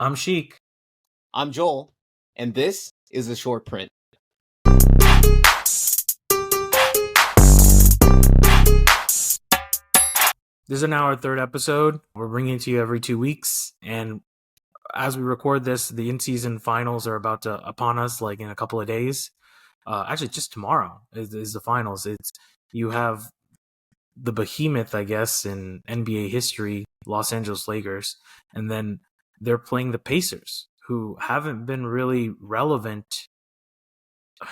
I'm Sheik. I'm Joel, and this is a short print. This is now our third episode. We're bringing it to you every 2 weeks, and as we record this, the in-season finals are about to upon us, like in a couple of days. Actually, just tomorrow is the finals. You have the behemoth, I guess, in NBA history, Los Angeles Lakers, and then they're playing the Pacers, who haven't been really relevant.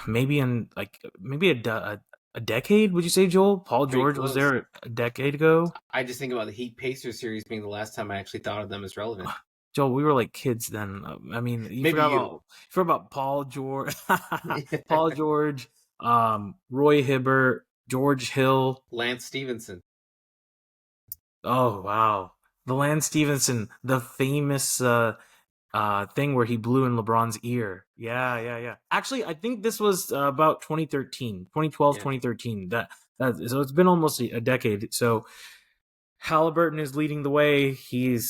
Maybe a decade. Would you say, Joel? Paul Pretty George was close. there a decade ago. I just think about the Heat Pacers series being the last time I actually thought of them as relevant. Joel, we were like kids then. I mean, Maybe you. forgot about Paul George, Paul George, Roy Hibbert, George Hill, Lance Stevenson. Oh wow, the Lance Stevenson, the famous thing where he blew in LeBron's ear. Yeah. Actually, I think this was about 2013, 2012, Yeah. 2013. So it's been almost a decade. So Halliburton is leading the way.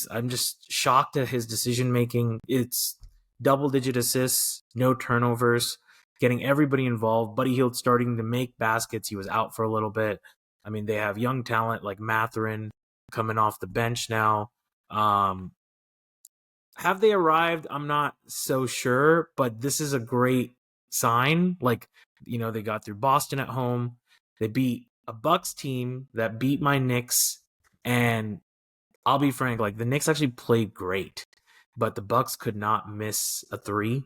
I'm just shocked at his decision making. It's double-digit assists, no turnovers, getting everybody involved. Buddy Hield starting to make baskets. He was out for a little bit. I mean, they have young talent like Mathurin coming off the bench now. Have they arrived? I'm not so sure, but this is a great sign. Like, they got through Boston at home. They beat a Bucks team that beat my Knicks. And I'll be frank, like the Knicks actually played great, but the Bucks could not miss a three,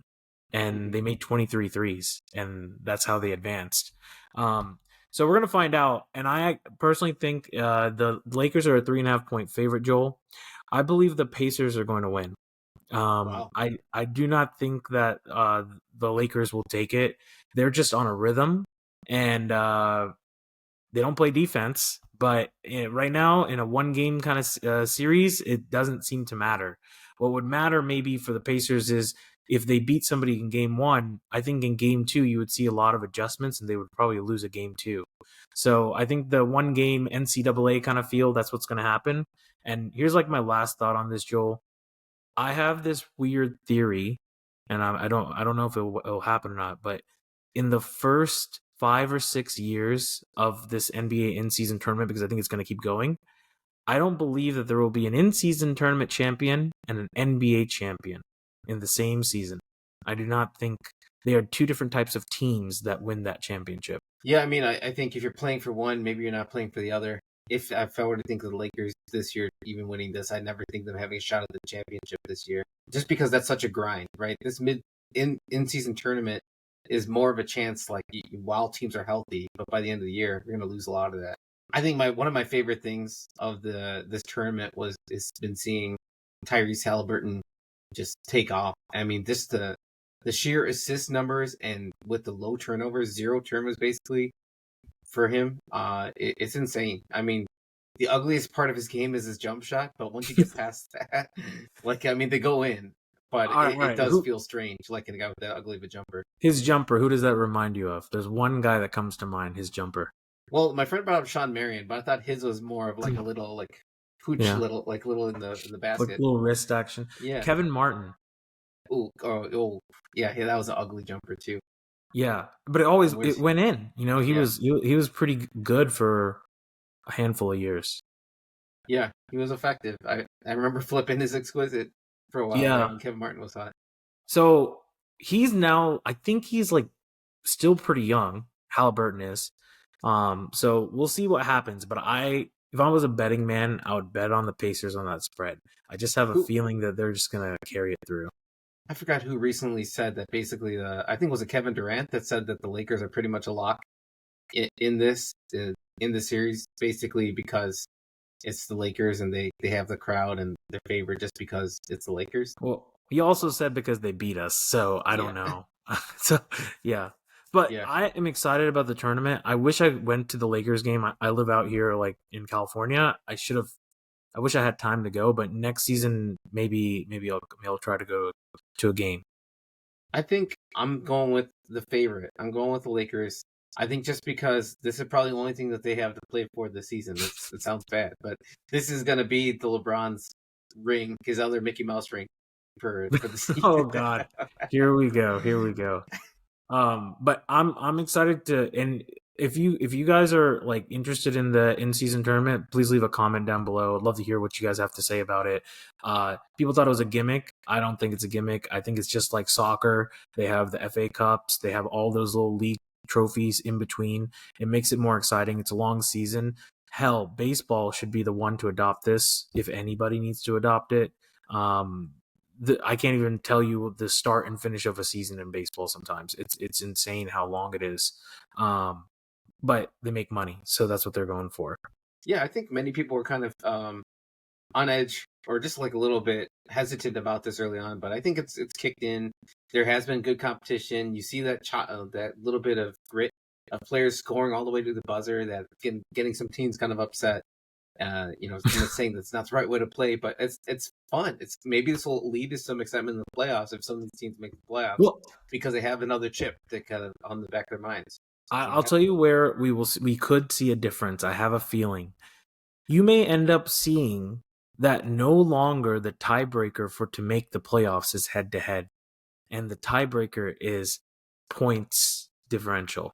and they made 23 threes, and that's how they advanced. So we're going to find out. And I personally think the Lakers are a 3.5 point favorite, Joel. I believe the Pacers are going to win. Wow. I do not think that the Lakers will take it. They're just on a rhythm, and they don't play defense. But right now, in a one-game kind of series, it doesn't seem to matter. What would matter maybe for the Pacers is if they beat somebody in game one. I think in game two, you would see a lot of adjustments, and they would probably lose a game two. So I think the one-game NCAA kind of feel, that's what's going to happen. And here's like my last thought on this, Joel. I have this weird theory, and I don't know if it'll happen or not, but in the first 5 or 6 years of this NBA in-season tournament, because I think it's going to keep going, I don't believe that there will be an in-season tournament champion and an NBA champion in the same season. I do not think they are two different types of teams that win that championship. Yeah, I mean, I think if you're playing for one, maybe you're not playing for the other. If I were to think of the Lakers this year, even winning this, I'd never think them having a shot at the championship this year, just because that's such a grind, right? This in-season tournament is more of a chance, like while teams are healthy, but by the end of the year, you're going to lose a lot of that. I think one of my favorite things of this tournament is been seeing Tyrese Halliburton just take off. I mean, the sheer assist numbers, and with the low turnovers, 0 turnovers basically for him, it's insane. I mean, the ugliest part of his game is his jump shot, but once you get past that, they go in. But it does feel strange, like a guy with that ugly of a jumper. His jumper, who does that remind you of? There's one guy that comes to mind, his jumper. Well, my friend brought up Sean Marion, but I thought his was more of like a little pooch, little in the basket. Like little wrist action. Yeah. Kevin Martin. Yeah, that was an ugly jumper too. Yeah, but it went in. He was pretty good for a handful of years. Yeah, he was effective. I remember flipping his exquisite for a while. Yeah, when Kevin Martin was hot. So he's now, I think he's like still pretty young. Halliburton is. So we'll see what happens. But if I was a betting man, I would bet on the Pacers on that spread. I just have a feeling that they're just gonna carry it through. I forgot who recently said that. Basically, I think it was Kevin Durant that said that the Lakers are pretty much a lock in this series, basically because it's the Lakers and they have the crowd and they're favored just because it's the Lakers. Well, he also said because they beat us, so I don't know. So yeah. But I am excited about the tournament. I wish I went to the Lakers game. I live out here like in California. I wish I had time to go, but next season maybe I'll try to go to a game. I think I'm going with the favorite. I'm going with the Lakers. I think just because this is probably the only thing that they have to play for this season. It sounds bad, but this is going to be the LeBron's ring, his other Mickey Mouse ring. for the Oh season. God, here we go. But I'm excited to, and if you guys are like interested in the in-season tournament, please leave a comment down below. I'd love to hear what you guys have to say about it. People thought it was a gimmick. I don't think it's a gimmick. I think it's just like soccer. They have the FA Cups. They have all those little league trophies in between. It makes it more exciting. It's a long season. Hell, baseball should be the one to adopt this if anybody needs to adopt it. Um, I can't even tell you the start and finish of a season in baseball. Sometimes it's insane how long it is, but they make money, so that's what they're going for. Yeah, I think many people were kind of on edge or just like a little bit hesitant about this early on, but I think it's kicked in. There has been good competition. You see that little bit of grit of players scoring all the way to the buzzer, that getting some teams kind of upset. Saying that's not the right way to play, but it's fun. It's maybe this will lead to some excitement in the playoffs if some of these teams make the playoffs, Well, because they have another chip that kind of on the back of their minds. I'll tell you where we could see a difference. I have a feeling you may end up seeing that no longer the tiebreaker to make the playoffs is head to head, and the tiebreaker is points differential.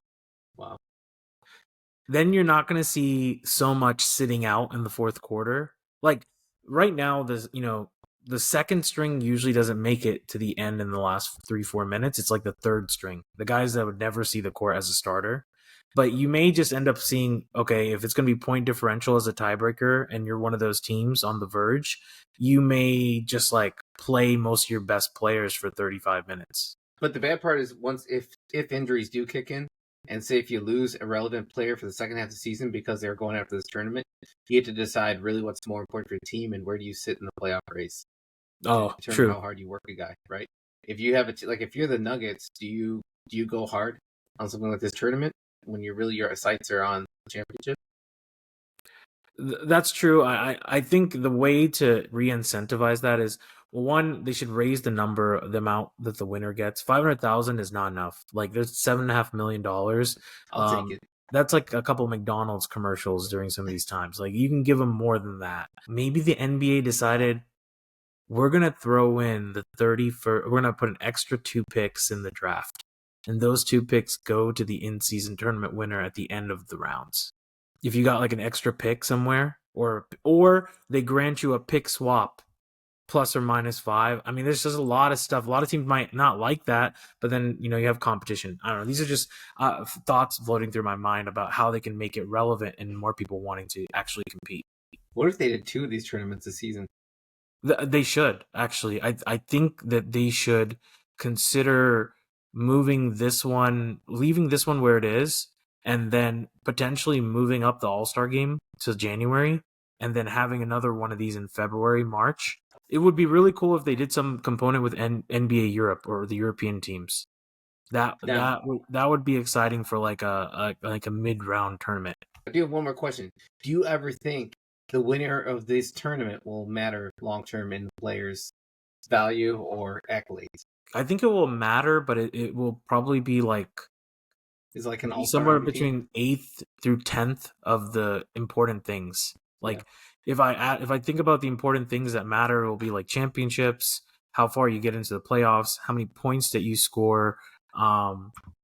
Wow. Then you're not going to see so much sitting out in the fourth quarter. Like right now, the second string usually doesn't make it to the end in the last 3-4 minutes. It's like the third string, the guys that would never see the court as a starter. But you may just end up seeing, okay, if it's going to be point differential as a tiebreaker and you're one of those teams on the verge, you may just like play most of your best players for 35 minutes. But the bad part is if injuries do kick in, and say if you lose a relevant player for the second half of the season because they're going after this tournament, you get to decide really what's more important for your team and where do you sit in the playoff race. Oh, determine true. how hard you work a guy, right? If you have if you're the Nuggets, do you go hard on something like this tournament when your sights are on the championship? That's true. I think the way to re-incentivize that is, well, one, they should raise the amount that the winner gets. 500,000 is not enough. Like there's $7.5 million. I'll take it. That's like a couple McDonald's commercials during some of these times. Like you can give them more than that. Maybe the NBA decided we're gonna throw in the 31st. We're gonna put an extra 2 picks in the draft, and those 2 picks go to the in-season tournament winner at the end of the rounds. If you got like an extra pick somewhere, or they grant you a pick swap plus or minus 5. I mean, there's just a lot of stuff. A lot of teams might not like that, but then you have competition. I don't know. These are just thoughts floating through my mind about how they can make it relevant and more people wanting to actually compete. What if they did 2 of these tournaments this season? They should actually. I think that they should consider leaving this one where it is, and then potentially moving up the All-Star game to January, and then having another one of these in February, March. It would be really cool if they did some component with NBA Europe or the European teams. That would be exciting for like a mid-round tournament. I do have one more question. Do you ever think the winner of this tournament will matter long term in the players' value or accolades? I think it will matter, but it will probably be like Is like an somewhere between 8th through 10th of the important things. Like if I think about the important things that matter, it will be like championships, how far you get into the playoffs, how many points that you score,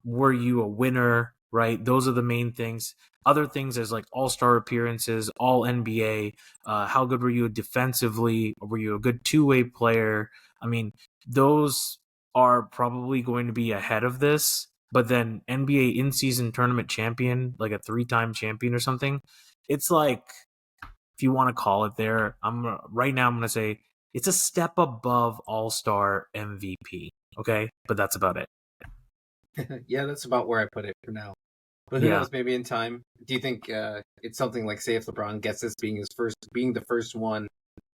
were you a winner, right? Those are the main things. Other things is like all-star appearances, all NBA, how good were you defensively? Were you a good two-way player? I mean, those are probably going to be ahead of this. But then NBA in-season tournament champion, like a 3-time champion or something, it's like, if you want to call it there, right now I'm going to say it's a step above all-star MVP. Okay? But that's about it. Yeah, that's about where I put it for now. But who knows? Maybe in time. Do you think it's something like, say, if LeBron gets this, being the first one,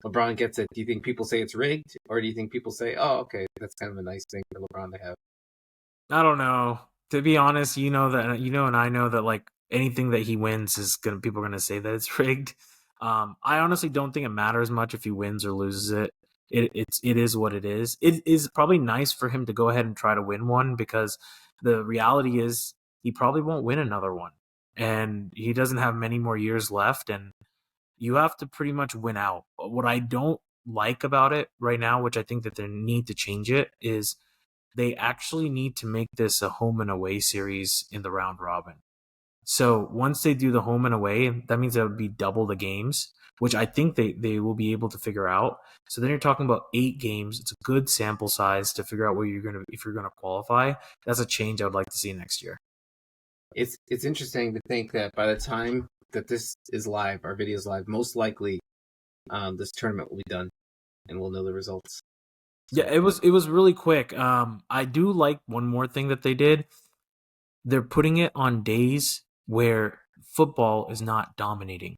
LeBron gets it? Do you think people say it's rigged, or do you think people say, "Oh, okay, that's kind of a nice thing for LeBron to have"? I don't know. To be honest, and I know that like anything that he wins people are gonna say that it's rigged. I honestly don't think it matters much if he wins or loses it. It is what it is. It is probably nice for him to go ahead and try to win one, because the reality is he probably won't win another one, and he doesn't have many more years left, and you have to pretty much win out. What I don't like about it right now, which I think that they need to change it, is they actually need to make this a home and away series in the round robin. So once they do the home and away, that means that would be double the games, which I think they will be able to figure out. So then you're talking about 8 games. It's a good sample size to figure out where if you're gonna qualify. That's a change I would like to see next year. It's interesting to think that by the time that this is live, our video is live, most likely this tournament will be done and we'll know the results. Yeah, it was really quick. I do like one more thing that they did. They're putting it on days where football is not dominating.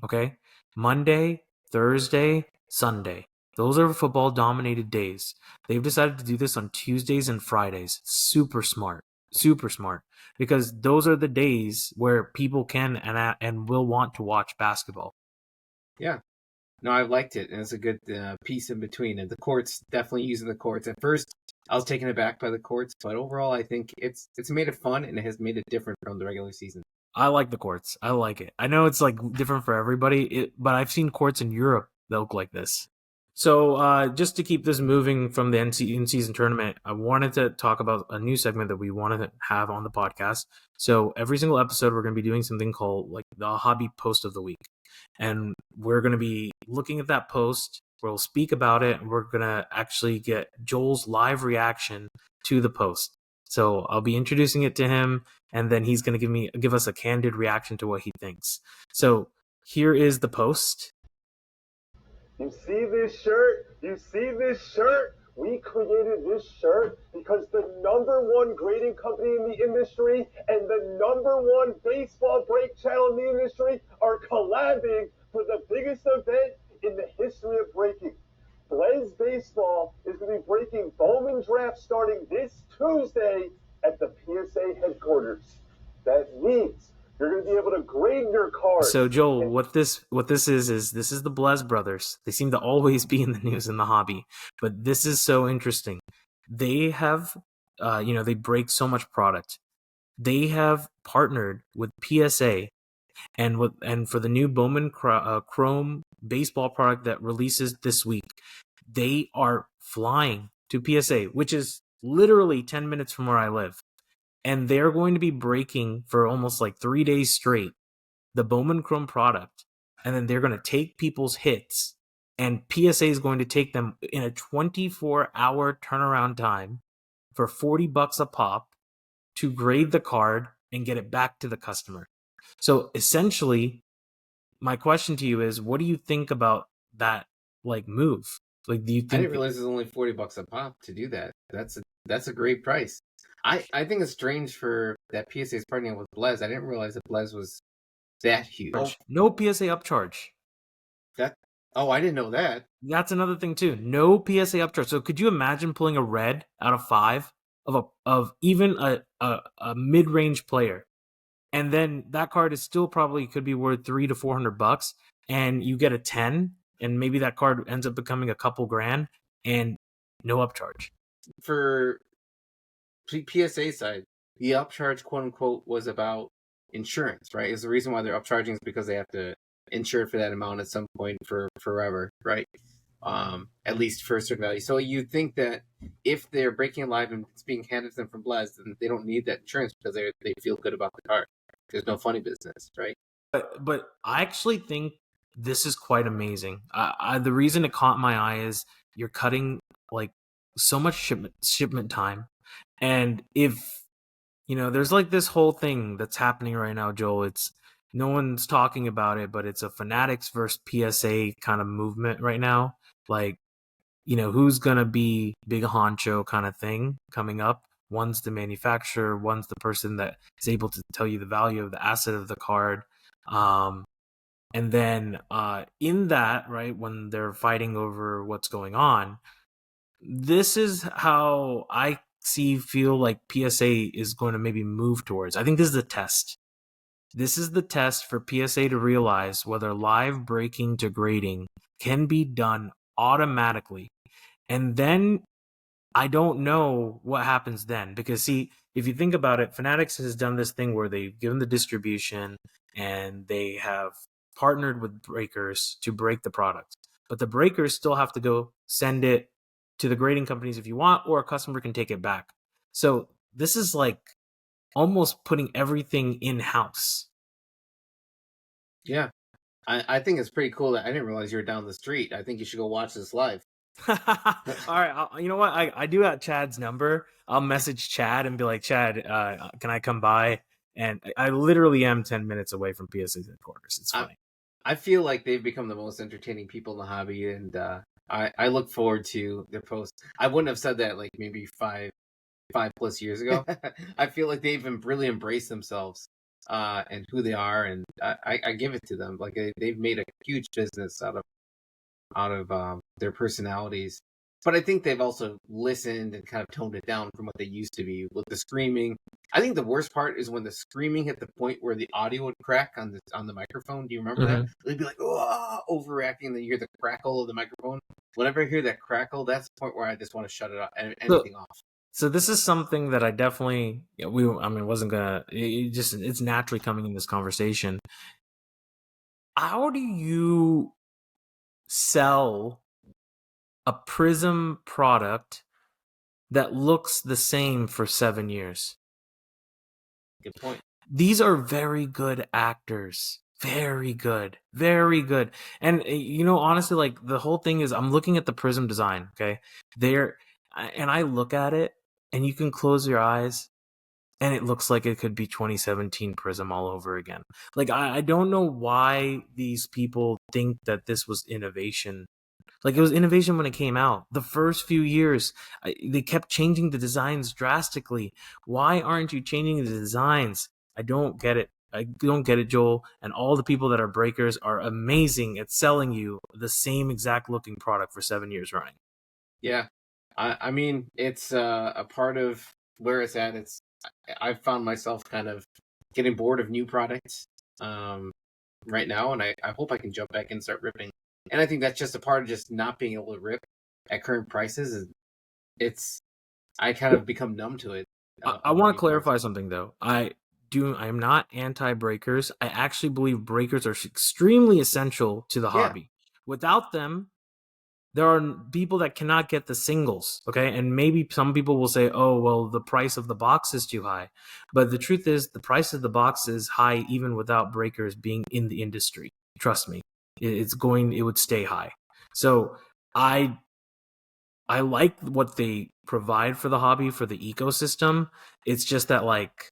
Okay? Monday, Thursday, Sunday. Those are football dominated days. They've decided to do this on Tuesdays and Fridays. Super smart. Super smart. Because those are the days where people can and will want to watch basketball. Yeah. No, I liked it, and it's a good piece in between. And the courts, definitely using the courts. At first, I was taken aback by the courts, but overall, I think it's made it fun, and it has made it different from the regular season. I like the courts. I like it. I know it's like different for everybody, but I've seen courts in Europe that look like this. So just to keep this moving from the in-season tournament, I wanted to talk about a new segment that we wanted to have on the podcast. So every single episode, we're going to be doing something called like the hobby post of the week. And we're going to be looking at that post. We'll speak about it. And we're going to actually get Joel's live reaction to the post. So I'll be introducing it to him, and then he's going to give us a candid reaction to what he thinks. So here is the post. You see this shirt? You see this shirt? We created this shirt because the #1 grading company in the industry and the #1 baseball break channel in the industry are collabing for the biggest event in the history of breaking. Blez Baseball is going to be breaking Bowman Draft starting this Tuesday at the PSA headquarters. That means you're going to be able to grade your cards. So Joel, what this is this is the Blez Brothers. They seem to always be in the news in the hobby, but this is so interesting. They have, they break so much product. They have partnered with PSA, and for the new Bowman Chrome baseball product that releases this week, they are flying to PSA, which is literally 10 minutes from where I live. And they're going to be breaking for almost like 3 days straight the Bowman Chrome product. And then they're going to take people's hits, and PSA is going to take them in a 24-hour turnaround time for $40 a pop to grade the card and get it back to the customer. So essentially, my question to you is, what do you think about that move? Like, do you think I didn't realize it was only $40 a pop to do that. That's a great price. I think it's strange for that PSA is partnering with Blez. I didn't realize that Blez was that huge. No PSA upcharge. I didn't know that. That's another thing too. No PSA upcharge. So could you imagine pulling a red out of 5 of even a mid-range player, and then that card is still probably could be worth $300 to $400, and you get a 10, and maybe that card ends up becoming a couple grand, and no upcharge. For PSA side, the upcharge, quote unquote, was about insurance, right? Is the reason why they're upcharging is because they have to insure for that amount at some point for forever, right? At least for a certain value. So you think that if they're breaking it live and it's being handed to them from Blez, then they don't need that insurance because they feel good about the card. There's no funny business, right? But I actually think this is quite amazing. The reason it caught my eye is you're cutting like so much shipment time, and if there's like this whole thing that's happening right now, Joel. It's no one's talking about it, but it's a Fanatics versus PSA kind of movement right now. Like, who's gonna be big honcho kind of thing coming up. One's the manufacturer, one's the person that is able to tell you the value of the asset of the card. And then in that, right, when they're fighting over what's going on, this is how I feel like PSA is going to maybe move towards. I think this is the test. This is the test for PSA to realize whether live breaking to grading can be done automatically. And then I don't know what happens then, because see, if you think about it, Fanatics has done this thing where they've given the distribution and they have partnered with breakers to break the product. but the breakers still have to go send it to the grading companies if you want, or a customer can take it back. So this is like almost putting everything in-house. Yeah. I think it's pretty cool that I didn't realize you were down the street. I think you should go watch this live. All right, you know what? I do have Chad's number. I'll message Chad and be like, Chad, can I come by? And I literally am 10 minutes away from PSA's headquarters. It's funny. I feel like they've become the most entertaining people in the hobby, and I look forward to their posts. I wouldn't have said that like maybe five plus years ago. I feel like they've really embraced themselves and who they are, and I give it to them. Like they've made a huge business out of their personalities. But I think they've also listened and kind of toned it down from what they used to be with the screaming. I think the worst part is when the screaming hit the point where the audio would crack on the microphone. Do you remember that? They'd be like, "Oh," overreacting, and then you hear the crackle of the microphone. Whenever I hear that crackle, that's the point where I just want to shut it off, anything off. So this is something that I definitely, wasn't gonna. It's naturally coming in this conversation. How do you sell a Prism product that looks the same for 7 years? Good point. These are very good actors. Very good. Very good. And, honestly, like, the whole thing is I'm looking at the Prism design, okay? And I look at it, and you can close your eyes, and it looks like it could be 2017 Prism all over again. Like, I don't know why these people think that this was innovation. Like, it was innovation when it came out. The first few years, they kept changing the designs drastically. Why aren't you changing the designs? I don't get it. I don't get it, Joel. And all the people that are breakers are amazing at selling you the same exact looking product for 7 years running. Yeah. I mean, it's a part of where it's at. I've found myself kind of getting bored of new products right now, and I hope I can jump back and start ripping. And I think that's just a part of just not being able to rip at current prices. I kind of become numb to it. I want to clarify something, though. I am not anti-breakers. I actually believe breakers are extremely essential to the hobby. Without them, there are people that cannot get the singles, okay? And maybe some people will say, oh, well, the price of the box is too high. But the truth is, the price of the box is high even without breakers being in the industry. Trust me, it would stay high. So I like what they provide for the hobby, for the ecosystem. It's just that, like,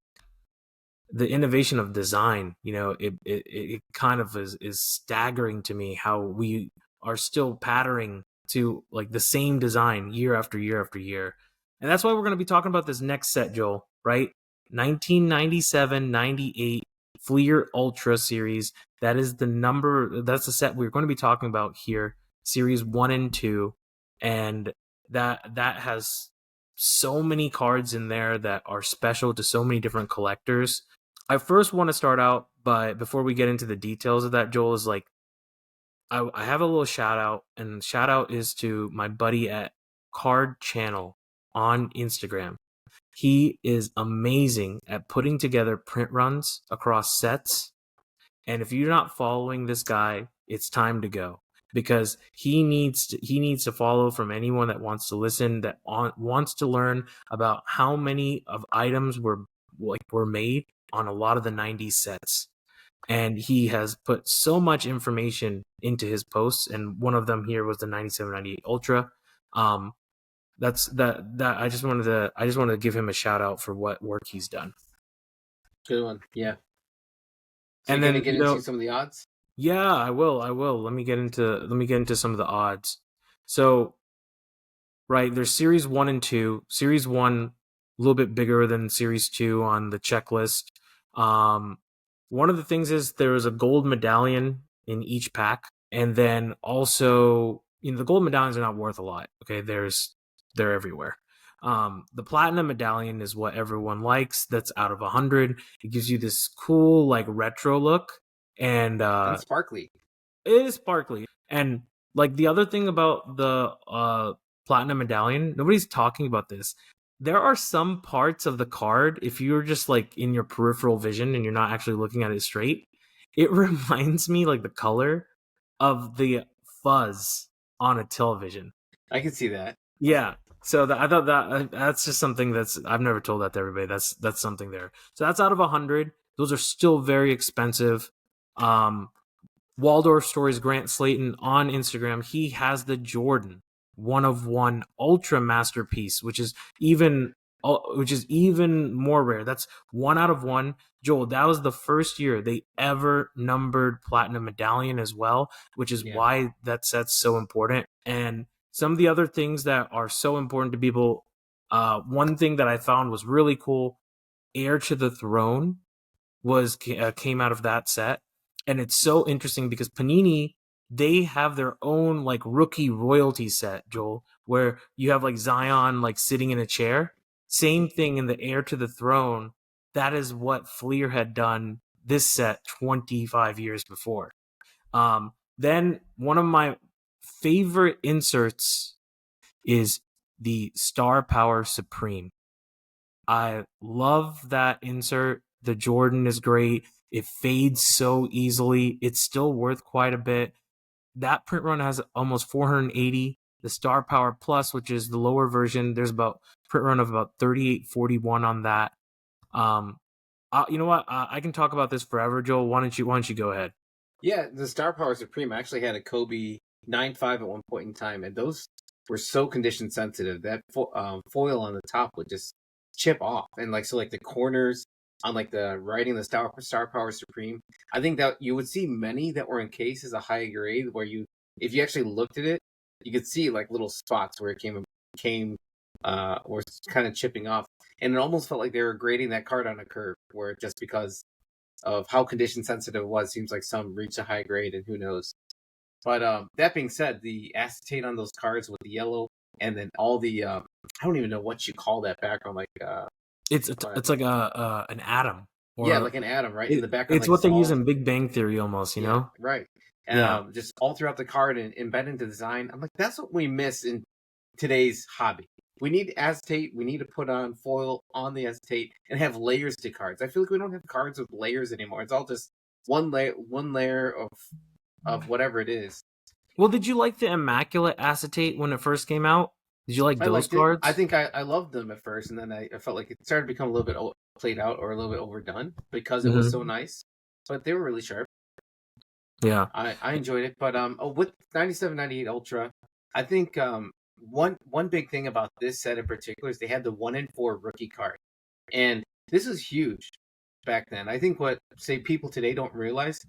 the innovation of design, it kind of is staggering to me how we are still patterning to like the same design year after year after year. And that's why we're going to be talking about this next set, Joel, right? 1997-98 Fleer Ultra series. That's the set we're going to be talking about here, series 1 and 2. And that has so many cards in there that are special to so many different collectors. I first want to start out before we get into the details of that, Joel, is like, I have a little shout out, and shout out is to my buddy at Card Channel on Instagram. He is amazing at putting together print runs across sets. And if you're not following this guy, it's time to go, because he needs to follow from anyone that wants to listen, that wants to learn about how many of items were made on a lot of the 90s sets. And he has put so much information into his posts, and one of them here was the 97-98 Ultra. That's that I just wanted to give him a shout out for what work he's done. Good one. Yeah. So and you're then gonna get into some of the odds? Yeah, I will. Let me get into some of the odds. So, right, there's series 1 and 2. Series 1 a little bit bigger than series 2 on the checklist. One of the things is there is a gold medallion in each pack, and then also, the gold medallions are not worth a lot. Okay, they're everywhere. The platinum medallion is what everyone likes. That's out of 100. It gives you this cool, like, retro look, and sparkly. It is sparkly. And like, the other thing about the platinum medallion, nobody's talking about this. There are some parts of the card, if you're just like in your peripheral vision and you're not actually looking at it straight, it reminds me, like, the color of the fuzz on a television. I can see that. Yeah. So I thought that's just something I've never told that to everybody. That's something there. So that's out of 100. Those are still very expensive. Waldorf Stories Grant Slayton on Instagram, he has the Jordan 1/1 Ultra Masterpiece, which is even more rare. That's 1/1. Joel, that was the first year they ever numbered platinum medallion as well, which is why that set's so important. And some of the other things that are so important to people, one thing that I found was really cool, Heir to the Throne came out of that set. And it's so interesting because Panini, they have their own like rookie royalty set, Joel, where you have like Zion like sitting in a chair. Same thing in the Heir to the Throne. That is what Fleer had done this set 25 years before. Then one of my favorite inserts is the Star Power Supreme. I love that insert. The Jordan is great. It fades so easily. It's still worth quite a bit. That print run has almost 480. The Star Power Plus, which is the lower version, there's about print run of about 3841 on that. You know what? I can talk about this forever, Joel. Why don't you go ahead? Yeah, the Star Power Supreme actually had a Kobe 9.5 at one point in time, and those were so condition sensitive. That foil on the top would just chip off, and like the corners on like the writing, the Star Power Supreme. I think that you would see many that were in case as a high grade, where if you actually looked at it, you could see like little spots where it came or kind of chipping off, and it almost felt like they were grading that card on a curve, where just because of how condition sensitive it was, seems like some reach a high grade, and who knows. But that being said, the acetate on those cards with the yellow, and then all the I don't even know what you call that background, like it's like an atom. Or, like an atom, right? In the background. It's like what they use in Big Bang Theory almost, you know? Right. Just all throughout the card and embedded into the design. I'm like, that's what we miss in today's hobby. We need acetate. We need to put on foil on the acetate and have layers to cards. I feel like we don't have cards with layers anymore. It's all just one layer of whatever it is. Well, did you like the Immaculate Acetate when it first came out? Did you like those cards? I think I loved them at first, and then I felt like it started to become a little bit played out or a little bit overdone because it was so nice. But they were really sharp. Yeah, I enjoyed it. But with 97-98 Ultra, I think one big thing about this set in particular is they had the 1-in-4 rookie card, and this was huge back then. I think what people today don't realize,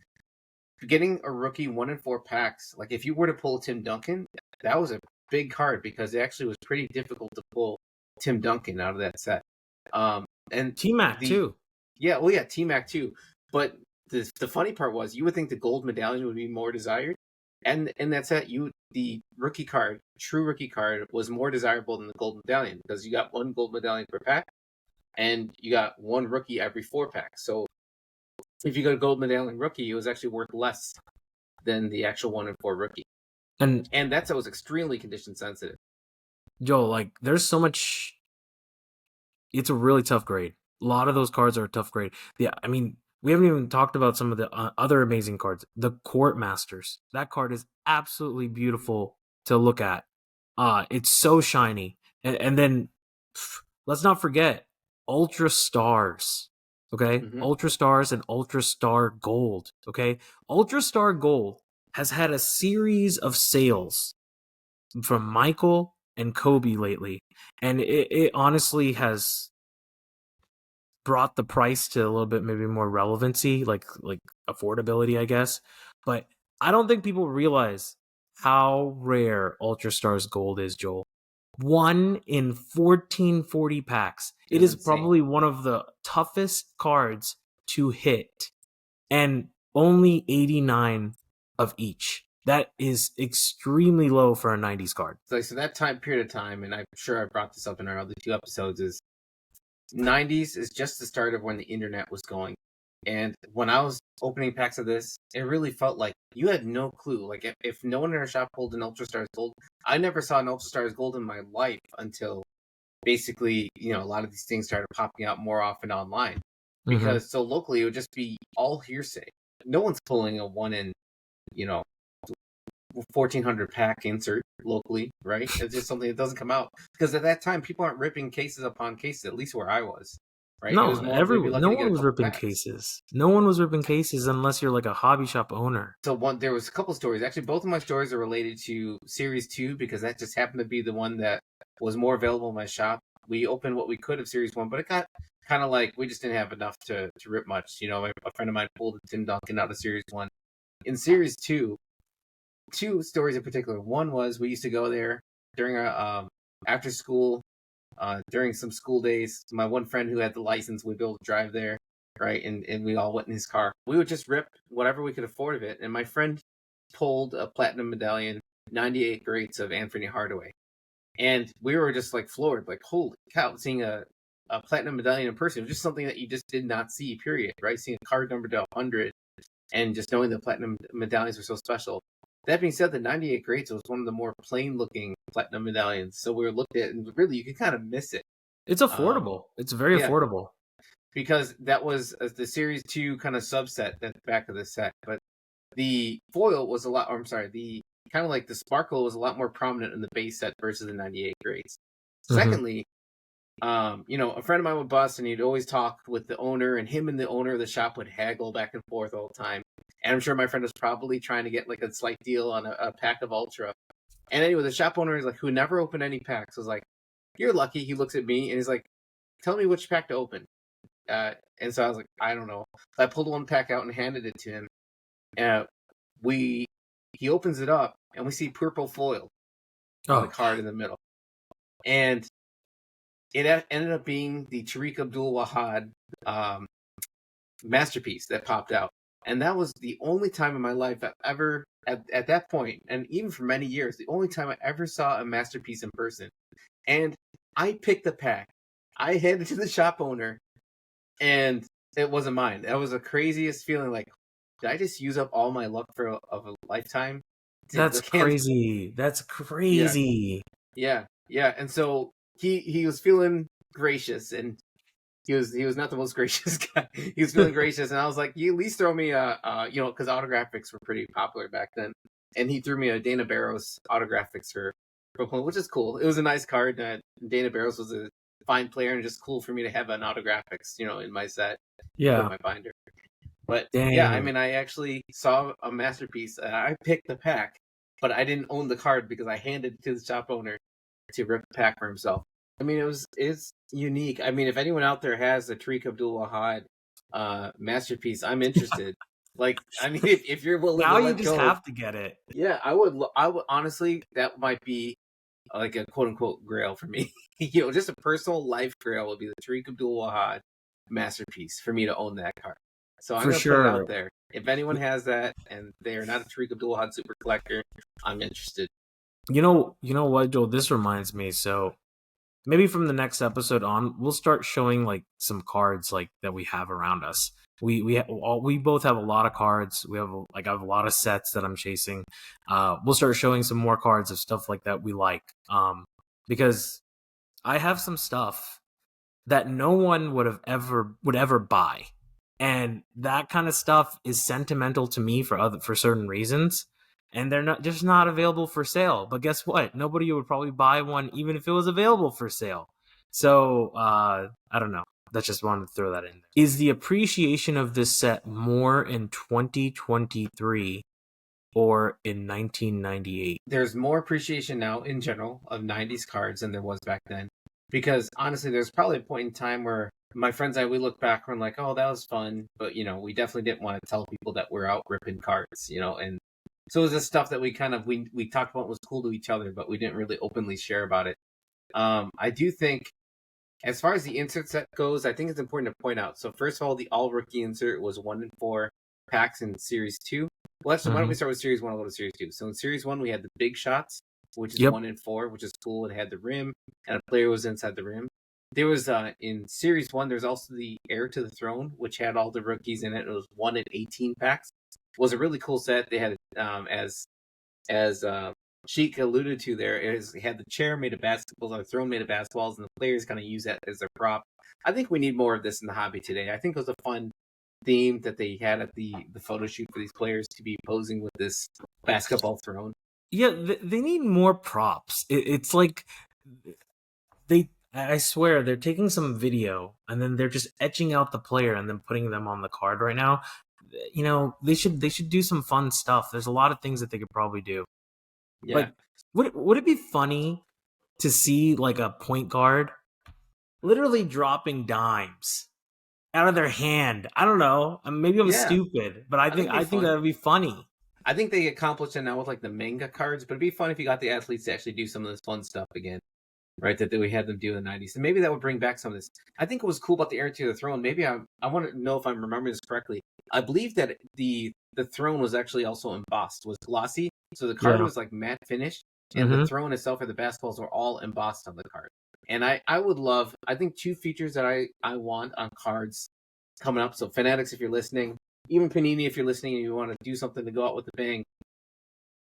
getting a rookie 1-in-4 packs, like if you were to pull Tim Duncan, that was a big card because it actually was pretty difficult to pull Tim Duncan out of that set. And T-Mac too. Yeah, well, yeah, T-Mac too. But the funny part was, you would think the gold medallion would be more desired, and in that set, the rookie card, true rookie card, was more desirable than the gold medallion because you got one gold medallion per pack, and you got one rookie every 4 packs. So if you got a gold medallion rookie, it was actually worth less than the actual 1-in-4 rookie. And that set was extremely condition sensitive. Joe, like there's so much. It's a really tough grade. A lot of those cards are a tough grade. Yeah, I mean, we haven't even talked about some of the other amazing cards. The Court Masters. That card is absolutely beautiful to look at. It's so shiny. And then let's not forget Ultra Stars. Okay? Mm-hmm. Ultra Stars and Ultra Star Gold. Okay? Ultra Star Gold has had a series of sales from Michael and Kobe lately, and it honestly has brought the price to a little bit maybe more relevancy, like affordability, I guess. But I don't think people realize how rare Ultra Stars Gold is, Joel. 1 in 1440 packs. It is probably one of the toughest cards to hit, and only 89 of each. That is extremely low for a 90s card. So that time period of time, and I'm sure I brought this up in our other 2 episodes, is 90s is just the start of when the internet was going. And when I was opening packs of this, it really felt like you had no clue. Like if no one in our shop pulled an Ultra Stars Gold, I never saw an Ultra Stars Gold in my life until basically, a lot of these things started popping out more often online. Because so locally it would just be all hearsay. No one's pulling a 1 in, 1,400 pack insert locally, right? It's just something that doesn't come out because at that time people aren't ripping cases upon cases. At least where I was, right? It was No, more we'd be lucky no to get one a was couple ripping packs. cases. No one was ripping cases unless you're like a hobby shop owner. So there was a couple stories. Actually, both of my stories are related to Series 2 because that just happened to be the one that was more available in my shop. We opened what we could of Series 1, but it got kind of like we just didn't have enough to rip much. You know, a friend of mine pulled a Tim Duncan out of Series 1. In Series 2, two stories in particular. One was we used to go there during our after school, during some school days. My one friend who had the license, we'd be able to drive there, right? And we all went in his car. We would just rip whatever we could afford of it. And my friend pulled a platinum medallion, 98 grades of Anthony Hardaway. And we were just like floored, like, holy cow, seeing a platinum medallion in person. It was just something that you just did not see, period, right? Seeing a card number to 100 and just knowing the platinum medallions were so special. That being said, the 98 grades was one of the more plain-looking platinum medallions. So we were looked at, and really, you could kind of miss it. It's affordable. It's very affordable. Because that was the Series 2 kind of subset at the back of the set. But the foil was a lot, or I'm sorry, the kind of like the sparkle was a lot more prominent in the base set versus the 98 grades. Mm-hmm. Secondly, a friend of mine would bust and he'd always talk with the owner, and him and the owner of the shop would haggle back and forth all the time. And I'm sure my friend was probably trying to get like a slight deal on a pack of Ultra. And anyway, the shop owner is like, who never opened any packs, was like, you're lucky. He looks at me and he's like, tell me which pack to open. And so I was like, I don't know. So I pulled one pack out and handed it to him. He opens it up and we see purple foil on the card in the middle. And it ended up being the Tariq Abdul-Wahad masterpiece that popped out. And that was the only time in my life I've ever, at that point, and even for many years, the only time I ever saw a masterpiece in person. And I picked the pack. I handed it to the shop owner, and it wasn't mine. That was the craziest feeling. Like, did I just use up all my luck of a lifetime? That's crazy. That's crazy. Yeah. And so he was feeling gracious, and he was not the most gracious guy. He was feeling gracious, and I was like, you at least throw me because autographics were pretty popular back then. And he threw me a Dana Barros autographics for which is cool. It was a nice card. Dana Barros was a fine player, and just cool for me to have an autographics, in my set. Yeah. In my binder. But Dang. yeah, I mean, I actually saw a masterpiece. I picked the pack, but I didn't own the card because I handed it to the shop owner to rip the pack for himself. I mean, it's unique. I mean, if anyone out there has a Tariq Abdul-Wahad masterpiece, I'm interested. Like, I mean, if you're willing now to let you just go, have to get it. Yeah, I would honestly, that might be like a quote unquote grail for me. Just a personal life grail would be the Tariq Abdul-Wahad masterpiece for me to own that card. So I'm gonna put it out there. If anyone has that and they are not a Tariq Abdul-Wahad super collector, I'm interested. You know what, Joel? This reminds me. So maybe from the next episode on, we'll start showing like some cards like that we have around us. We both have a lot of cards. I have a lot of sets that I'm chasing. We'll start showing some more cards of stuff like that we like. Because I have some stuff that no one would ever buy, and that kind of stuff is sentimental to me for certain reasons. And they're not available for sale. But guess what? Nobody would probably buy one even if it was available for sale. So I don't know. I just wanted to throw that in there. Is the appreciation of this set more in 2023 or in 1998? There's more appreciation now in general of 90s cards than there was back then. Because honestly, there's probably a point in time where my friends and I, we look back and we're like, oh, that was fun. But, we definitely didn't want to tell people that we're out ripping cards, and so it was this stuff that we kind of, we talked about was cool to each other, but we didn't really openly share about it. I do think, as far as the insert set goes, I think it's important to point out. So first of all, the all-rookie insert was 1 in 4 packs in Series 2. Well, actually, why don't we start with Series 1 and go to Series 2? So in Series 1, we had the big shots, which is 1 in 4, which is cool. It had the rim, and a player was inside the rim. There was, in Series 1, there's also the Heir to the Throne, which had all the rookies in it. It was 1 in 18 packs. It was a really cool set. They had, as Sheik alluded to there, they had the chair made of basketballs, or the throne made of basketballs, and the players kind of use that as their prop. I think we need more of this in the hobby today. I think it was a fun theme that they had at the photo shoot for these players to be posing with this basketball throne. Yeah, they need more props. It's like I swear they're taking some video and then they're just etching out the player and then putting them on the card right now. You know, they should do some fun stuff. There's a lot of things that they could probably do. Yeah. Like, would it be funny to see like a point guard literally dropping dimes out of their hand? I don't know. Maybe I'm Yeah. stupid, but I think it'd be fun. that would be funny. I think they accomplished it now with like the manga cards, but it'd be fun if you got the athletes to actually do some of this fun stuff again, right? That we had them do in the 90s. And maybe that would bring back some of this. I think what was cool about the Heir to the Throne, maybe I want to know if I'm remembering this correctly. I believe that the throne was actually also embossed, was glossy. So the card was like matte finished, and the throne itself or the basketballs were all embossed on the card. And I would love, I think two features that I want on cards coming up. So Fanatics, if you're listening, even Panini, if you're listening and you want to do something to go out with the bang,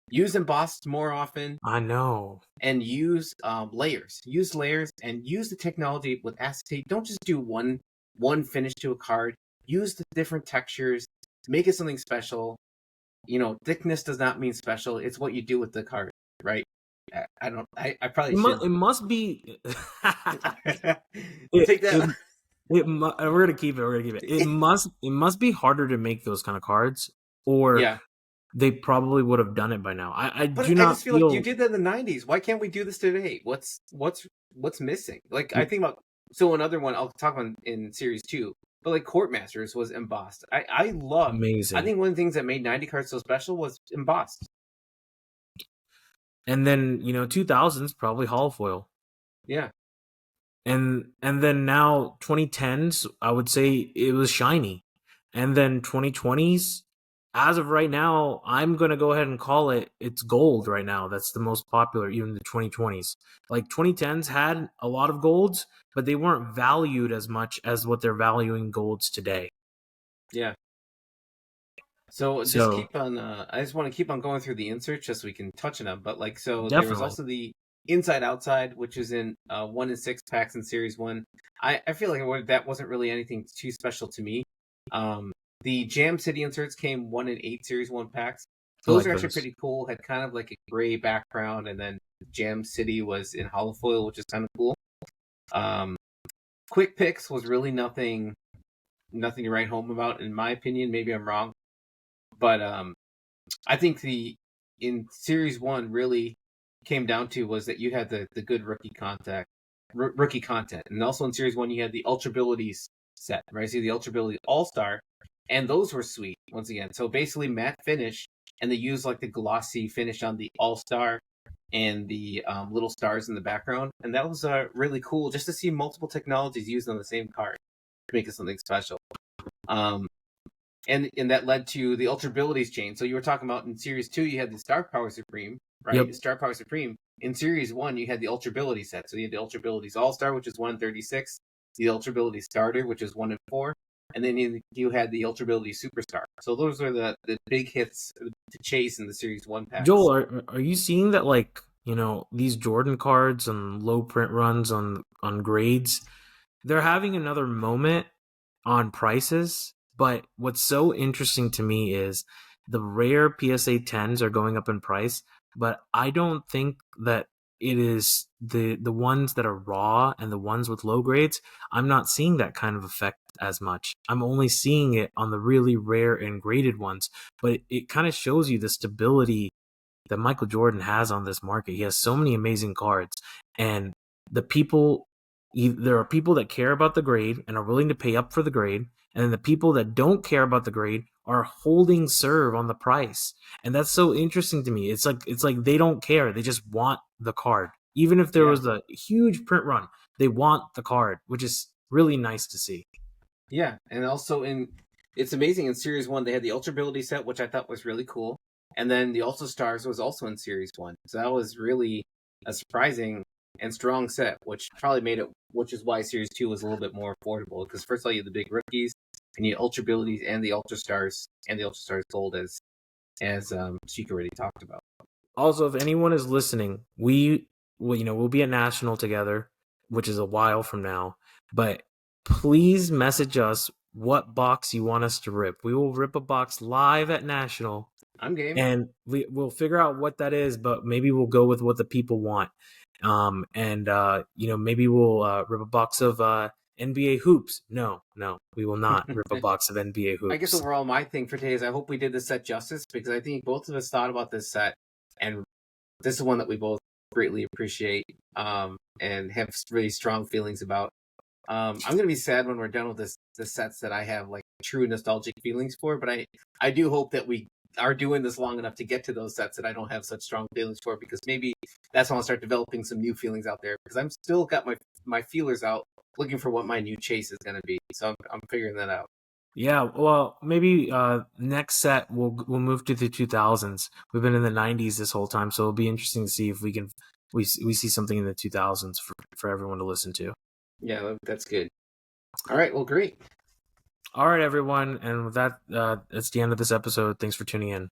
use embossed more often. I know. And use layers. Use layers and use the technology with acetate. Don't just do one finish to a card. Use the different textures to make it something special. You know, thickness does not mean special. It's what you do with the card, right? I probably should. It must be. Take that. We're gonna keep it. It must be harder to make those kind of cards, or they probably would have done it by now. I just feel like you did that in the 90s. Why can't we do this today? What's missing? Like I think about another one I'll talk on in series 2, but like Court Masters was embossed. I love amazing. I think one of the things that made 90 cards so special was embossed. And then 2000s probably holofoil. Yeah. And then now 2010s, I would say it was shiny. And then 2020s, as of right now, I'm going to go ahead and call it's gold right now. That's the most popular, even the 2020s. Like 2010s had a lot of golds, but they weren't valued as much as what they're valuing golds today. Yeah. So just keep on, I just want to keep on going through the inserts just so we can touch on them. But like, so definitely. There was also the Inside Outside, which is in 1 and 6 packs in Series 1. I feel like that wasn't really anything too special to me. The Jam City inserts came 1 and 8 Series 1 packs. Those are actually pretty cool. Had kind of like a gray background, and then Jam City was in holofoil, which is kind of cool. Quick Picks was really nothing to write home about, in my opinion. Maybe I'm wrong. But I think in Series 1 really came down to was that you had the good rookie content. And also in Series 1 you had the Ultra Abilities set, right? So the Ultra Ability All-Star, and those were sweet once again. So basically matte finish, and they used like the glossy finish on the All-Star and the little stars in the background, and that was really cool just to see multiple technologies used on the same card to make it something special. And that led to the Ultra Abilities chain. So you were talking about in Series 2 you had the Star Power Supreme, right? Yep. Star Power Supreme. In Series 1 you had the Ultra Ability set. So you had the Ultra Abilities All-Star, which is 1 in 36, the Ultra Ability Starter, which is 1 in 4, and then you had the Ultra Ability Superstar. So those are the big hits to chase in the Series 1 packs. Joel, are you seeing that, like, these Jordan cards and low print runs on grades, they're having another moment on prices? But what's so interesting to me is the rare PSA 10s are going up in price, but I don't think that it is the ones that are raw and the ones with low grades. I'm not seeing that kind of effect as much. I'm only seeing it on the really rare and graded ones, but it kind of shows you the stability that Michael Jordan has on this market. He has so many amazing cards, and there are people that care about the grade and are willing to pay up for the grade, and then the people that don't care about the grade are holding serve on the price. And that's so interesting to me. It's like they don't care. They just want the card. Even if there was a huge print run, they want the card, which is really nice to see. Yeah, and also it's amazing in Series 1 they had the Ultra Ability set, which I thought was really cool. And then the Ultra Stars was also in Series 1. So that was really a surprising and strong set, which probably made it, which is why Series 2 was a little bit more affordable. Because first of all, you had the big rookies, and you had Ultra Abilities and the Ultra Stars, and the Ultra Stars Gold, as Sheik already talked about. Also, if anyone is listening, we'll be at National together, which is a while from now. But please message us what box you want us to rip. We will rip a box live at National. I'm game. And we'll figure out what that is, but maybe we'll go with what the people want. Maybe we'll rip a box of NBA hoops. No, we will not rip a box of NBA hoops. I guess overall my thing for today is I hope we did this set justice, because I think both of us thought about this set, and this is one that we both greatly appreciate and have really strong feelings about. I'm gonna be sad when we're done with the sets that I have like true nostalgic feelings for, but I do hope that we are doing this long enough to get to those sets that I don't have such strong feelings for, because maybe that's when I'll start developing some new feelings out there, because I'm still got my feelers out looking for what my new chase is going to be. So I'm figuring that out. Yeah, well, maybe next set we'll move to the 2000s. We've been in the 90s this whole time, so it'll be interesting to see if we see something in the 2000s for everyone to listen to. Yeah, that's good. All right, well, great. All right, everyone, and with that, that's the end of this episode. Thanks for tuning in.